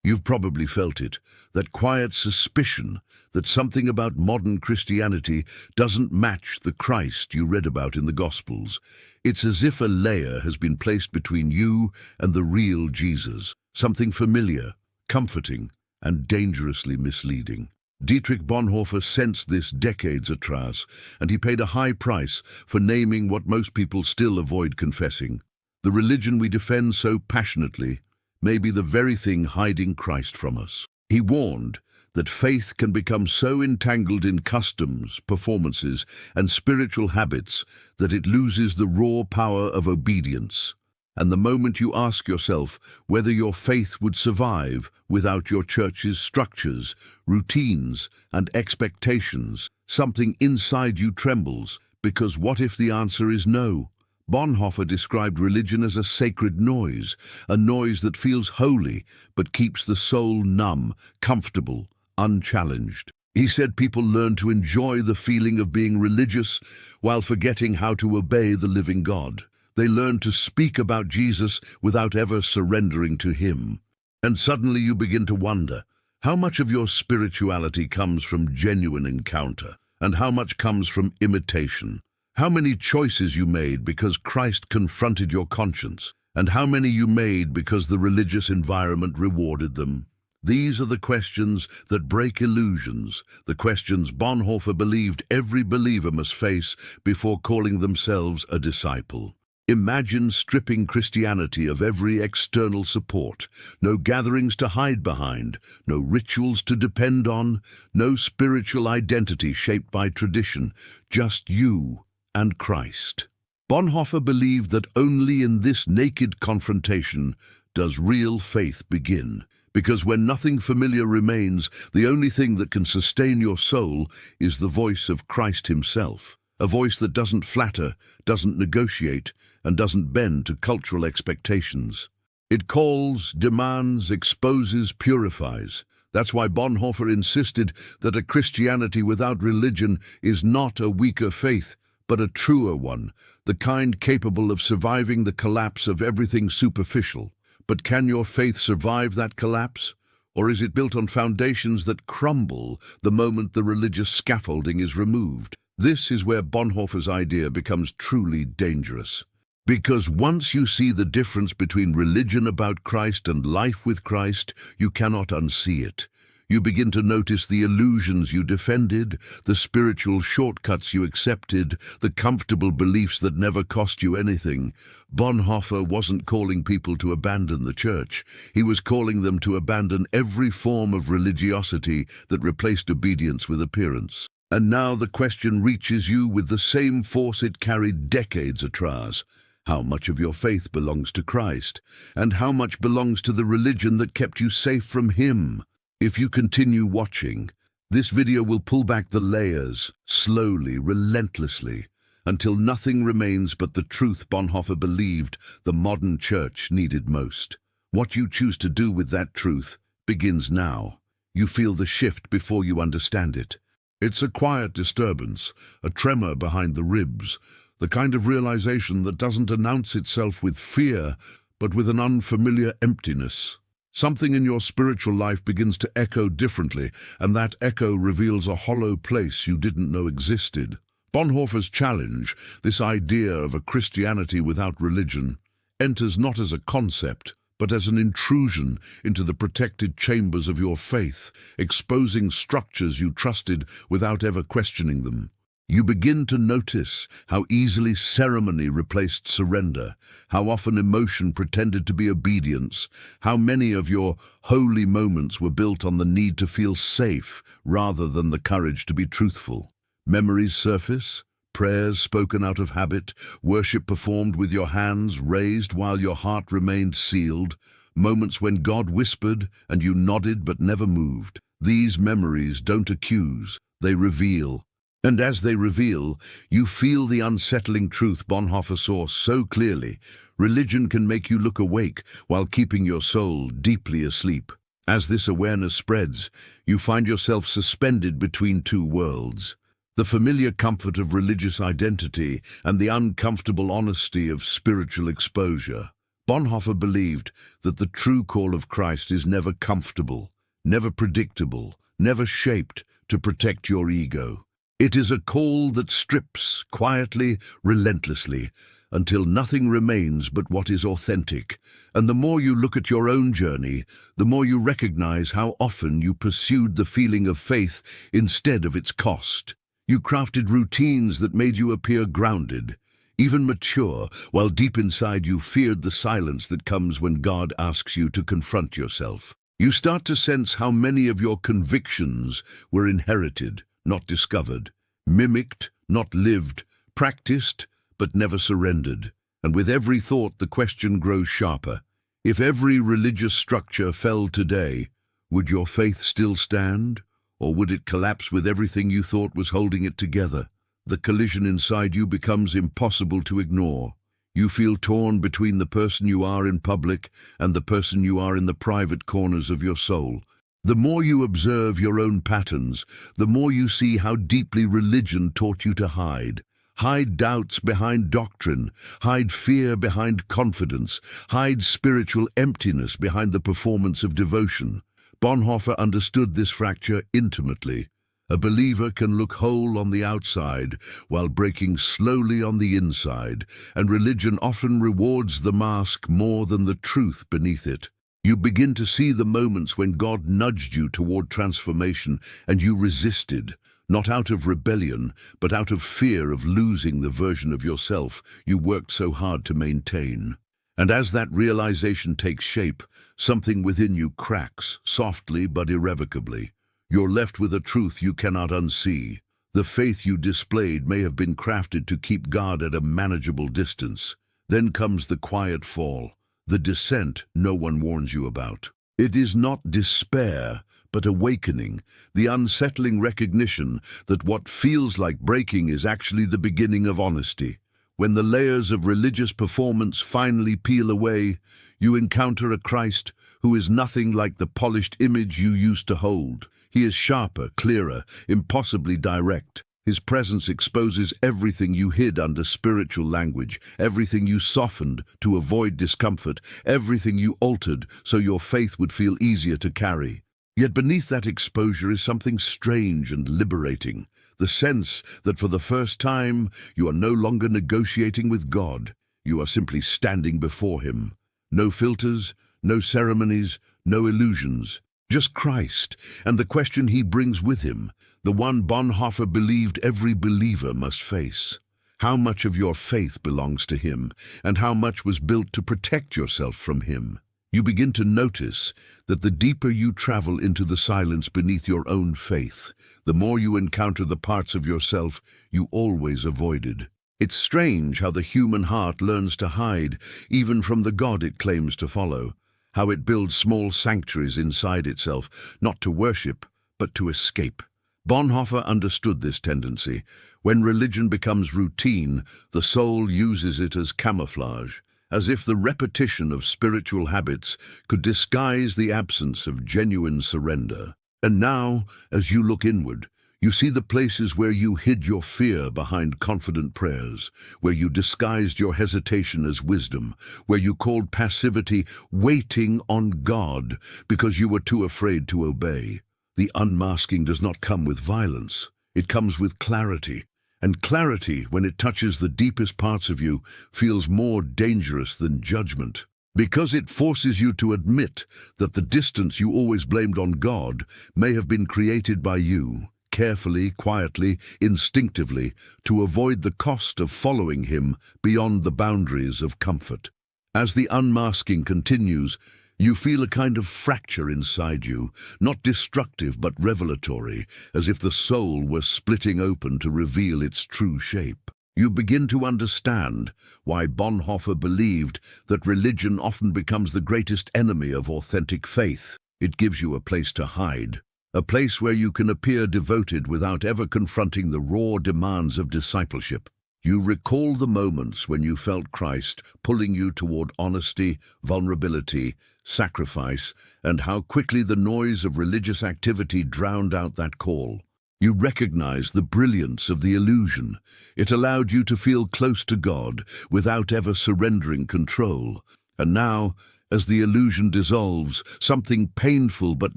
You've probably felt it, that quiet suspicion that something about modern Christianity doesn't match the Christ you read about in the Gospels. It's as if a layer has been placed between you and the real Jesus, something familiar, comforting, and dangerously misleading. Dietrich Bonhoeffer sensed this decades atrás, and he paid a high price for naming what most people still avoid confessing. The religion we defend so passionately may be the very thing hiding Christ from us. He warned that faith can become so entangled in customs, performances, and spiritual habits that it loses the raw power of obedience. And the moment you ask yourself whether your faith would survive without your church's structures, routines, and expectations, something inside you trembles, because what if the answer is no? Bonhoeffer described religion as a sacred noise, a noise that feels holy but keeps the soul numb, comfortable, unchallenged. He said people learn to enjoy the feeling of being religious while forgetting how to obey the living God. They learn to speak about Jesus without ever surrendering to him. And suddenly you begin to wonder, how much of your spirituality comes from genuine encounter, and how much comes from imitation? How many choices you made because Christ confronted your conscience, and how many you made because the religious environment rewarded them? These are the questions that break illusions, the questions Bonhoeffer believed every believer must face before calling themselves a disciple. Imagine stripping Christianity of every external support, no gatherings to hide behind, no rituals to depend on, no spiritual identity shaped by tradition, just you and Christ. Bonhoeffer believed that only in this naked confrontation does real faith begin, because when nothing familiar remains, the only thing that can sustain your soul is the voice of Christ himself, a voice that doesn't flatter, doesn't negotiate, and doesn't bend to cultural expectations. It calls, demands, exposes, purifies. That's why Bonhoeffer insisted that a Christianity without religion is not a weaker faith, but a truer one, the kind capable of surviving the collapse of everything superficial. But can your faith survive that collapse? Or is it built on foundations that crumble the moment the religious scaffolding is removed? This is where Bonhoeffer's idea becomes truly dangerous. Because once you see the difference between religion about Christ and life with Christ, you cannot unsee it. You begin to notice the illusions you defended, the spiritual shortcuts you accepted, the comfortable beliefs that never cost you anything. Bonhoeffer wasn't calling people to abandon the church. He was calling them to abandon every form of religiosity that replaced obedience with appearance. And now the question reaches you with the same force it carried decades atrás. How much of your faith belongs to Christ, and how much belongs to the religion that kept you safe from him? If you continue watching, this video will pull back the layers, slowly, relentlessly, until nothing remains but the truth Bonhoeffer believed the modern church needed most. What you choose to do with that truth begins now. You feel the shift before you understand it. It's a quiet disturbance, a tremor behind the ribs, the kind of realization that doesn't announce itself with fear, but with an unfamiliar emptiness. Something in your spiritual life begins to echo differently, and that echo reveals a hollow place you didn't know existed. Bonhoeffer's challenge, this idea of a Christianity without religion, enters not as a concept, but as an intrusion into the protected chambers of your faith, exposing structures you trusted without ever questioning them. You begin to notice how easily ceremony replaced surrender, how often emotion pretended to be obedience, how many of your holy moments were built on the need to feel safe rather than the courage to be truthful. Memories surface, prayers spoken out of habit, worship performed with your hands raised while your heart remained sealed, moments when God whispered and you nodded but never moved. These memories don't accuse, they reveal. And as they reveal, you feel the unsettling truth Bonhoeffer saw so clearly. Religion can make you look awake while keeping your soul deeply asleep. As this awareness spreads, you find yourself suspended between two worlds. The familiar comfort of religious identity and the uncomfortable honesty of spiritual exposure. Bonhoeffer believed that the true call of Christ is never comfortable, never predictable, never shaped to protect your ego. It is a call that strips quietly, relentlessly, until nothing remains but what is authentic. And the more you look at your own journey, the more you recognize how often you pursued the feeling of faith instead of its cost. You crafted routines that made you appear grounded, even mature, while deep inside you feared the silence that comes when God asks you to confront yourself. You start to sense how many of your convictions were inherited, not discovered, mimicked, not lived, practiced, but never surrendered. And with every thought, the question grows sharper. If every religious structure fell today, would your faith still stand? Or would it collapse with everything you thought was holding it together? The collision inside you becomes impossible to ignore. You feel torn between the person you are in public and the person you are in the private corners of your soul. The more you observe your own patterns, the more you see how deeply religion taught you to hide. Hide doubts behind doctrine, hide fear behind confidence, hide spiritual emptiness behind the performance of devotion. Bonhoeffer understood this fracture intimately. A believer can look whole on the outside while breaking slowly on the inside, and religion often rewards the mask more than the truth beneath it. You begin to see the moments when God nudged you toward transformation and you resisted, not out of rebellion, but out of fear of losing the version of yourself you worked so hard to maintain. And as that realization takes shape, something within you cracks, softly but irrevocably. You're left with a truth you cannot unsee. The faith you displayed may have been crafted to keep God at a manageable distance. Then comes the quiet fall, the descent no one warns you about. It is not despair, but awakening, the unsettling recognition that what feels like breaking is actually the beginning of honesty. When the layers of religious performance finally peel away, you encounter a Christ who is nothing like the polished image you used to hold. He is sharper, clearer, impossibly direct. His presence exposes everything you hid under spiritual language, everything you softened to avoid discomfort, everything you altered so your faith would feel easier to carry. Yet beneath that exposure is something strange and liberating, the sense that for the first time you are no longer negotiating with God, you are simply standing before Him. No filters, no ceremonies, no illusions. Just Christ, and the question He brings with Him, the one Bonhoeffer believed every believer must face. How much of your faith belongs to Him, and how much was built to protect yourself from Him? You begin to notice that the deeper you travel into the silence beneath your own faith, the more you encounter the parts of yourself you always avoided. It's strange how the human heart learns to hide, even from the God it claims to follow. How it builds small sanctuaries inside itself, not to worship, but to escape. Bonhoeffer understood this tendency. When religion becomes routine, the soul uses it as camouflage, as if the repetition of spiritual habits could disguise the absence of genuine surrender. And now, as you look inward, you see the places where you hid your fear behind confident prayers, where you disguised your hesitation as wisdom, where you called passivity waiting on God because you were too afraid to obey. The unmasking does not come with violence. It comes with clarity. And clarity, when it touches the deepest parts of you, feels more dangerous than judgment. Because it forces you to admit that the distance you always blamed on God may have been created by you, carefully, quietly, instinctively, to avoid the cost of following Him beyond the boundaries of comfort. As the unmasking continues, you feel a kind of fracture inside you, not destructive but revelatory, as if the soul were splitting open to reveal its true shape. You begin to understand why Bonhoeffer believed that religion often becomes the greatest enemy of authentic faith. It gives you a place to hide, a place where you can appear devoted without ever confronting the raw demands of discipleship. You recall the moments when you felt Christ pulling you toward honesty, vulnerability, sacrifice, and how quickly the noise of religious activity drowned out that call. You recognize the brilliance of the illusion. It allowed you to feel close to God without ever surrendering control. And now, as the illusion dissolves, something painful but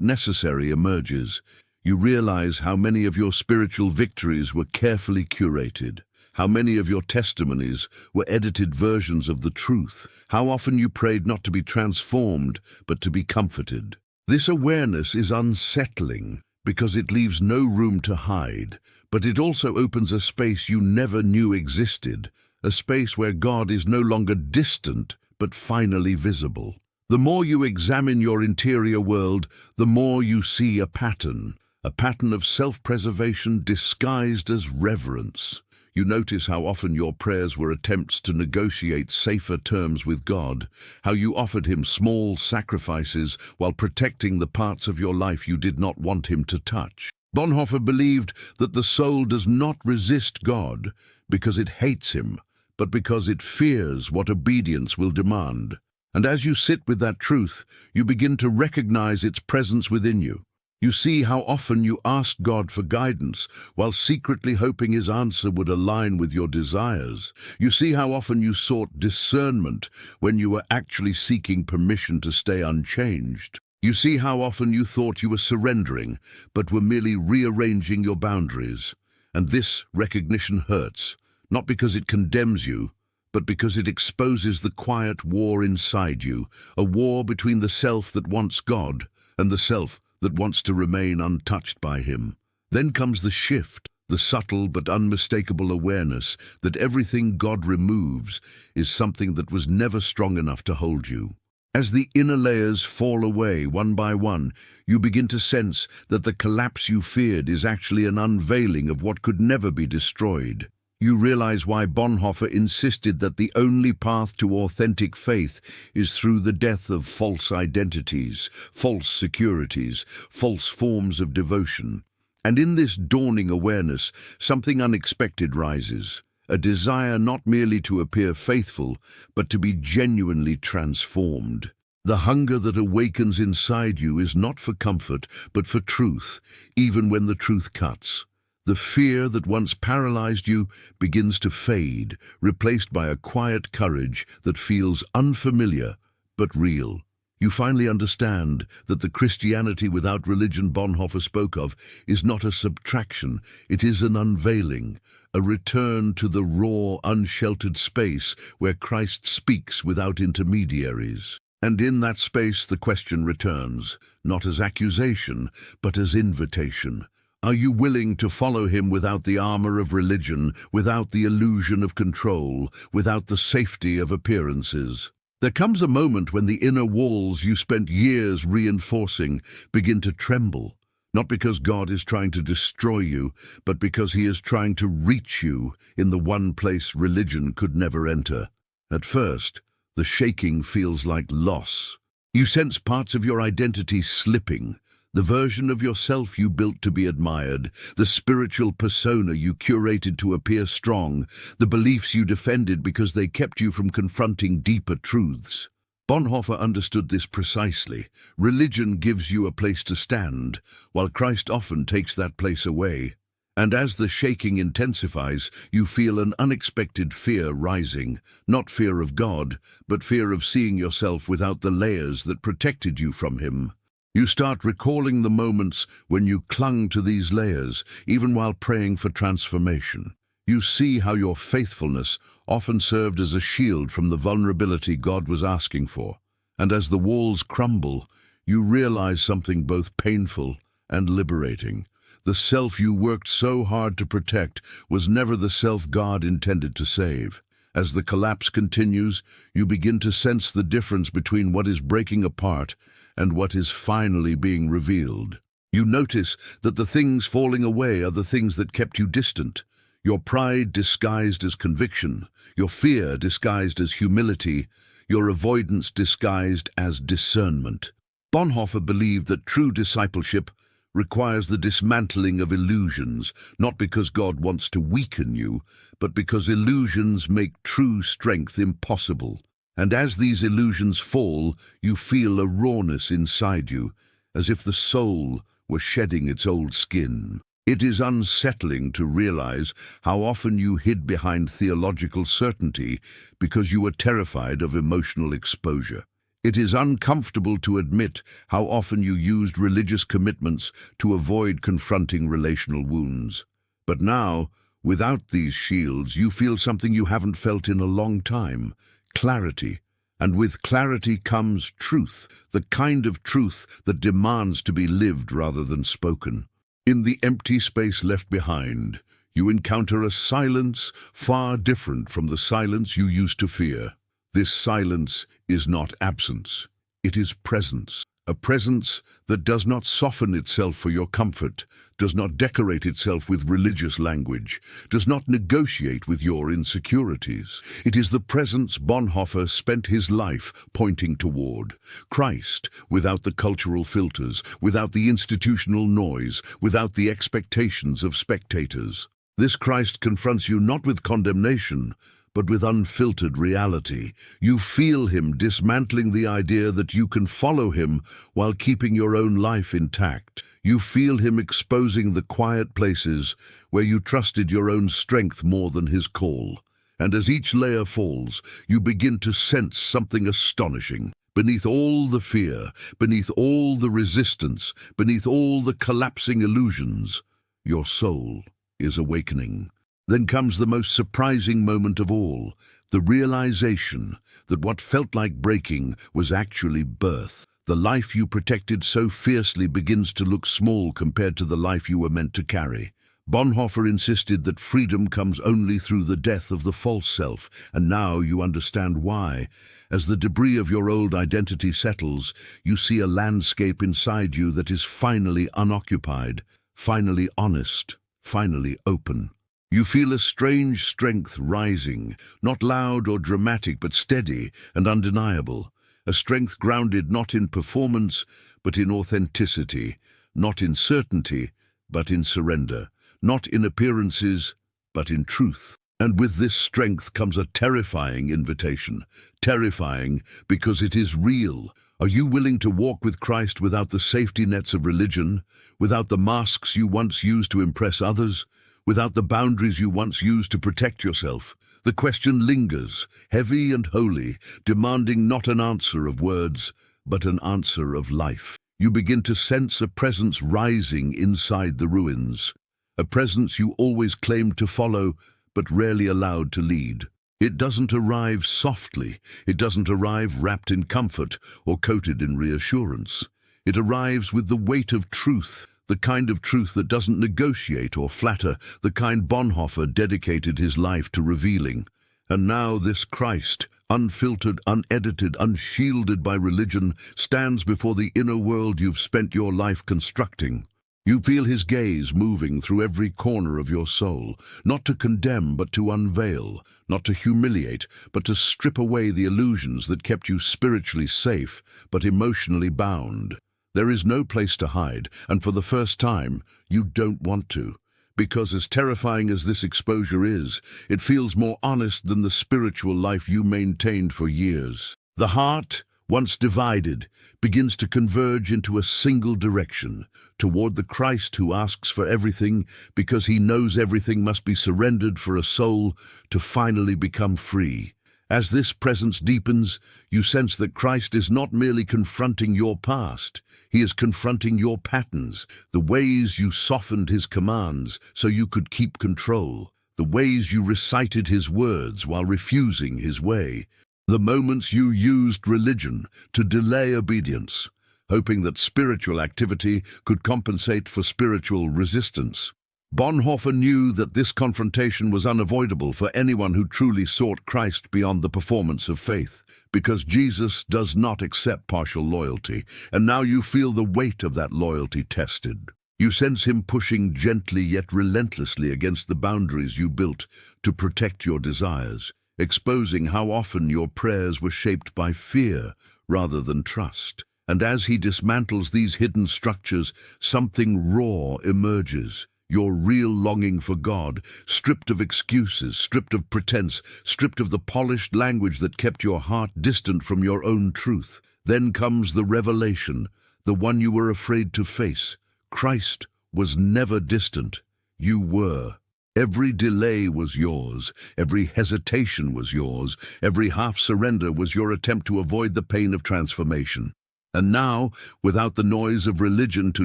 necessary emerges. You realize how many of your spiritual victories were carefully curated, how many of your testimonies were edited versions of the truth, how often you prayed not to be transformed, but to be comforted. This awareness is unsettling because it leaves no room to hide, but it also opens a space you never knew existed, a space where God is no longer distant, but finally visible. The more you examine your interior world, the more you see a pattern of self-preservation disguised as reverence. You notice how often your prayers were attempts to negotiate safer terms with God, how you offered him small sacrifices while protecting the parts of your life you did not want him to touch. Bonhoeffer believed that the soul does not resist God because it hates him, but because it fears what obedience will demand. And as you sit with that truth, you begin to recognize its presence within you. You see how often you asked God for guidance while secretly hoping his answer would align with your desires. You see how often you sought discernment when you were actually seeking permission to stay unchanged. You see how often you thought you were surrendering, but were merely rearranging your boundaries. And this recognition hurts, not because it condemns you, but because it exposes the quiet war inside you, a war between the self that wants God and the self that wants to remain untouched by him. Then comes the shift, the subtle but unmistakable awareness that everything God removes is something that was never strong enough to hold you. As the inner layers fall away one by one, you begin to sense that the collapse you feared is actually an unveiling of what could never be destroyed. You realize why Bonhoeffer insisted that the only path to authentic faith is through the death of false identities, false securities, false forms of devotion. And in this dawning awareness, something unexpected rises, a desire not merely to appear faithful, but to be genuinely transformed. The hunger that awakens inside you is not for comfort, but for truth, even when the truth cuts. The fear that once paralyzed you begins to fade, replaced by a quiet courage that feels unfamiliar but real. You finally understand that the Christianity without religion Bonhoeffer spoke of is not a subtraction, it is an unveiling, a return to the raw, unsheltered space where Christ speaks without intermediaries. And in that space the question returns, not as accusation, but as invitation. Are you willing to follow him without the armor of religion, without the illusion of control, without the safety of appearances? There comes a moment when the inner walls you spent years reinforcing begin to tremble, not because God is trying to destroy you, but because he is trying to reach you in the one place religion could never enter. At first, the shaking feels like loss. You sense parts of your identity slipping, the version of yourself you built to be admired, the spiritual persona you curated to appear strong, the beliefs you defended because they kept you from confronting deeper truths. Bonhoeffer understood this precisely. Religion gives you a place to stand, while Christ often takes that place away. And as the shaking intensifies, you feel an unexpected fear rising, not fear of God, but fear of seeing yourself without the layers that protected you from him. You start recalling the moments when you clung to these layers, even while praying for transformation. You see how your faithfulness often served as a shield from the vulnerability God was asking for. And as the walls crumble, you realize something both painful and liberating. The self you worked so hard to protect was never the self God intended to save. As the collapse continues, you begin to sense the difference between what is breaking apart and what is finally being revealed. You notice that the things falling away are the things that kept you distant. Your pride disguised as conviction, your fear disguised as humility, your avoidance disguised as discernment. Bonhoeffer believed that true discipleship requires the dismantling of illusions, not because God wants to weaken you, but because illusions make true strength impossible. And as these illusions fall, you feel a rawness inside you, as if the soul were shedding its old skin. It is unsettling to realize how often you hid behind theological certainty because you were terrified of emotional exposure. It is uncomfortable to admit how often you used religious commitments to avoid confronting relational wounds. But now, without these shields, you feel something you haven't felt in a long time: clarity. And with clarity comes truth, the kind of truth that demands to be lived rather than spoken. In the empty space left behind, you encounter a silence far different from the silence you used to fear. This silence is not absence, it is presence. A presence that does not soften itself for your comfort, does not decorate itself with religious language, does not negotiate with your insecurities. It is the presence Bonhoeffer spent his life pointing toward. Christ, without the cultural filters, without the institutional noise, without the expectations of spectators. This Christ confronts you not with condemnation, but with unfiltered reality. You feel him dismantling the idea that you can follow him while keeping your own life intact. You feel him exposing the quiet places where you trusted your own strength more than his call. And as each layer falls, you begin to sense something astonishing. Beneath all the fear, beneath all the resistance, beneath all the collapsing illusions, your soul is awakening. Then comes the most surprising moment of all, the realization that what felt like breaking was actually birth. The life you protected so fiercely begins to look small compared to the life you were meant to carry. Bonhoeffer insisted that freedom comes only through the death of the false self, and now you understand why. As the debris of your old identity settles, you see a landscape inside you that is finally unoccupied, finally honest, finally open. You feel a strange strength rising, not loud or dramatic, but steady and undeniable. A strength grounded not in performance, but in authenticity, not in certainty, but in surrender, not in appearances, but in truth. And with this strength comes a terrifying invitation. Terrifying because it is real. Are you willing to walk with Christ without the safety nets of religion, without the masks you once used to impress others, without the boundaries you once used to protect yourself? The question lingers, heavy and holy, demanding not an answer of words, but an answer of life. You begin to sense a presence rising inside the ruins, a presence you always claimed to follow, but rarely allowed to lead. It doesn't arrive softly, it doesn't arrive wrapped in comfort or coated in reassurance. It arrives with the weight of truth, the kind of truth that doesn't negotiate or flatter, the kind Bonhoeffer dedicated his life to revealing. And now this Christ, unfiltered, unedited, unshielded by religion, stands before the inner world you've spent your life constructing. You feel his gaze moving through every corner of your soul, not to condemn but to unveil, not to humiliate but to strip away the illusions that kept you spiritually safe but emotionally bound. There is no place to hide, and for the first time, you don't want to. Because as terrifying as this exposure is, it feels more honest than the spiritual life you maintained for years. The heart, once divided, begins to converge into a single direction, toward the Christ who asks for everything because he knows everything must be surrendered for a soul to finally become free. As this presence deepens, you sense that Christ is not merely confronting your past, he is confronting your patterns, the ways you softened his commands so you could keep control, the ways you recited his words while refusing his way, the moments you used religion to delay obedience, hoping that spiritual activity could compensate for spiritual resistance. Bonhoeffer knew that this confrontation was unavoidable for anyone who truly sought Christ beyond the performance of faith, because Jesus does not accept partial loyalty, and now you feel the weight of that loyalty tested. You sense him pushing gently yet relentlessly against the boundaries you built to protect your desires, exposing how often your prayers were shaped by fear rather than trust. And as he dismantles these hidden structures, something raw emerges. Your real longing for God, stripped of excuses, stripped of pretense, stripped of the polished language that kept your heart distant from your own truth. Then comes the revelation, the one you were afraid to face. Christ was never distant. You were. Every delay was yours, every hesitation was yours, every half-surrender was your attempt to avoid the pain of transformation. And now, without the noise of religion to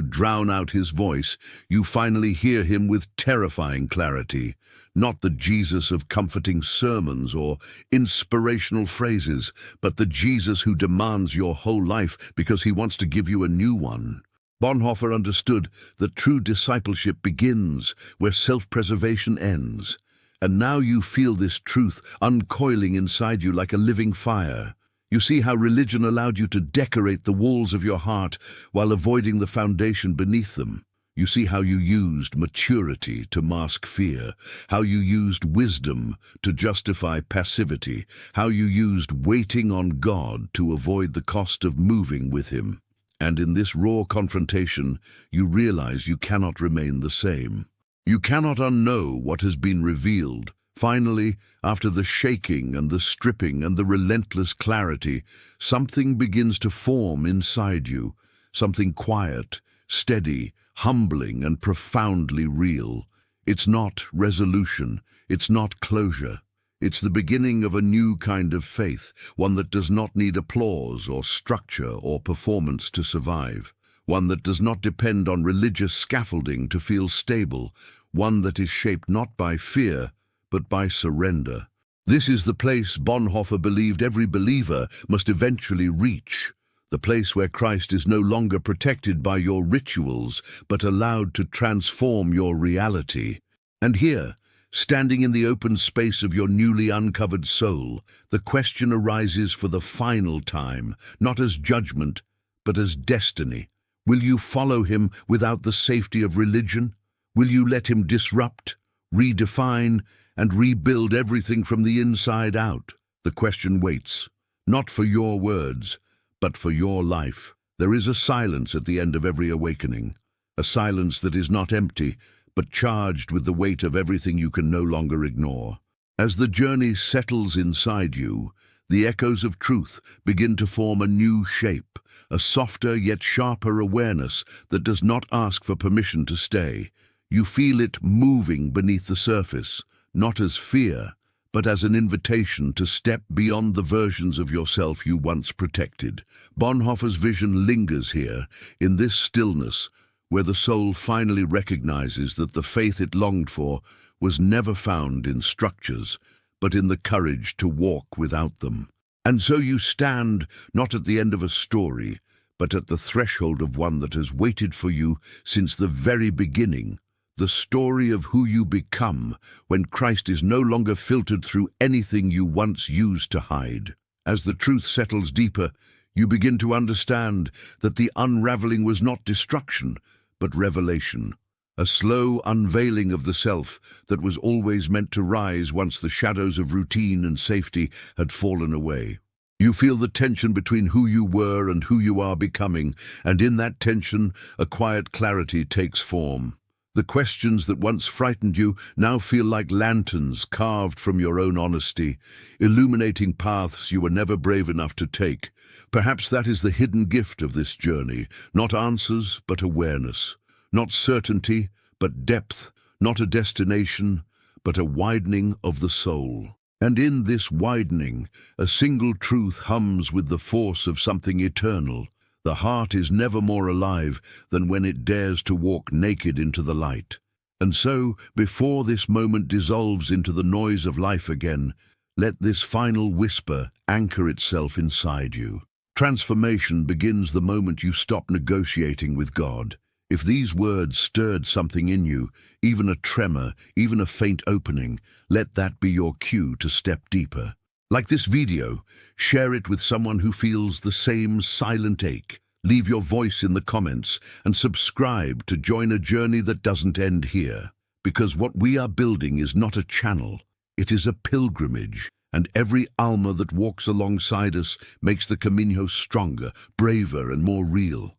drown out his voice, you finally hear him with terrifying clarity. Not the Jesus of comforting sermons or inspirational phrases, but the Jesus who demands your whole life because he wants to give you a new one. Bonhoeffer understood that true discipleship begins where self-preservation ends. And now you feel this truth uncoiling inside you like a living fire. You see how religion allowed you to decorate the walls of your heart while avoiding the foundation beneath them. You see how you used maturity to mask fear, how you used wisdom to justify passivity, how you used waiting on God to avoid the cost of moving with him. And in this raw confrontation, you realize you cannot remain the same. You cannot unknow what has been revealed. Finally, after the shaking and the stripping and the relentless clarity, something begins to form inside you, something quiet, steady, humbling and profoundly real. It's not resolution, it's not closure. It's the beginning of a new kind of faith, one that does not need applause or structure or performance to survive, one that does not depend on religious scaffolding to feel stable, one that is shaped not by fear, but by surrender. This is the place Bonhoeffer believed every believer must eventually reach, the place where Christ is no longer protected by your rituals, but allowed to transform your reality. And here, standing in the open space of your newly uncovered soul, the question arises for the final time, not as judgment, but as destiny. Will you follow him without the safety of religion? Will you let him disrupt, redefine, and rebuild everything from the inside out? The question waits, not for your words, but for your life. There is a silence at the end of every awakening, a silence that is not empty, but charged with the weight of everything you can no longer ignore. As the journey settles inside you, the echoes of truth begin to form a new shape, a softer yet sharper awareness that does not ask for permission to stay. You feel it moving beneath the surface, not as fear, but as an invitation to step beyond the versions of yourself you once protected. Bonhoeffer's vision lingers here, in this stillness, where the soul finally recognizes that the faith it longed for was never found in structures, but in the courage to walk without them. And so you stand, not at the end of a story, but at the threshold of one that has waited for you since the very beginning. The story of who you become when Christ is no longer filtered through anything you once used to hide. As the truth settles deeper, you begin to understand that the unraveling was not destruction, but revelation. A slow unveiling of the self that was always meant to rise once the shadows of routine and safety had fallen away. You feel the tension between who you were and who you are becoming, and in that tension, a quiet clarity takes form. The questions that once frightened you now feel like lanterns carved from your own honesty, illuminating paths you were never brave enough to take. Perhaps that is the hidden gift of this journey, not answers, but awareness. Not certainty, but depth, not a destination, but a widening of the soul. And in this widening, a single truth hums with the force of something eternal. The heart is never more alive than when it dares to walk naked into the light. And so, before this moment dissolves into the noise of life again, let this final whisper anchor itself inside you. Transformation begins the moment you stop negotiating with God. If these words stirred something in you, even a tremor, even a faint opening, let that be your cue to step deeper. Like this video, share it with someone who feels the same silent ache. Leave your voice in the comments and subscribe to join a journey that doesn't end here. Because what we are building is not a channel, it is a pilgrimage, and every alma that walks alongside us makes the Camino stronger, braver, and more real.